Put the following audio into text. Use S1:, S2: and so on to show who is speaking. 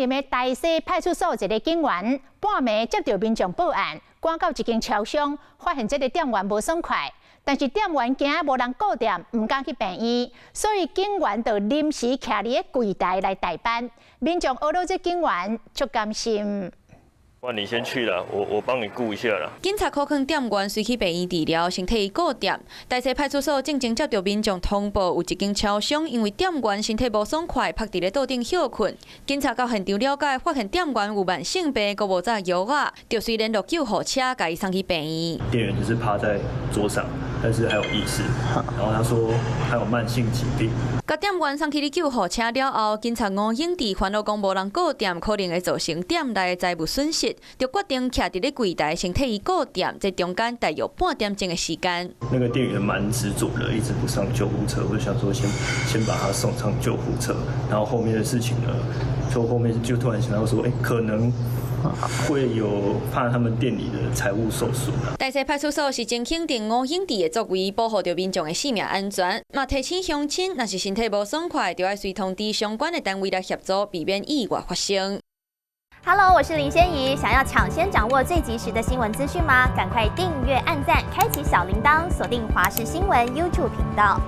S1: 林的大溪派出所一个警员，半暝接到民众报案，赶到一间超商，发现这个店员无爽快。但是店员惊无人顾店，唔敢去病院，所以警员就临时徛伫个柜台来代班。民众学到这警员足甘心。
S2: 那你先去了，我帮你顾一下啦。
S3: 警察考劝店员随去病院治疗，身体顾店。大溪派出所正接到民众通报，有一间超商因为店员身体无爽快，趴伫咧桌顶休困。警察到现场了解，发现店员有慢性病，佮无早药啊，就随联络救护车，甲伊送去病院。
S4: 店员就是趴在桌上，但是还有意识，然后他说还有慢性疾病。
S3: 甲店员送去哩救护车了后，警察吴永志烦恼讲无人顾店，可能会造成店内的财务损失。 就决定徛伫咧柜台，先替伊顾店，在中间大约半点钟的时间。
S4: 那个店员蛮执着的，一直不上救护车。我就想说先把他送上救护车，然后后面的事情呢，后面就突然想到说，可能会有怕他们店里的财务受损啊。
S3: 大溪派出所是真肯定吴永志的作为，保护着民众的性命安全，嘛提醒乡亲，若是身体无爽快，就要随通知相关的单位来协助，避免意外发生。
S5: Hello， 我是林仙怡。想要抢先掌握最及时的新闻资讯吗？赶快订阅、按赞、开启小铃铛，锁定华视新闻 YouTube 频道。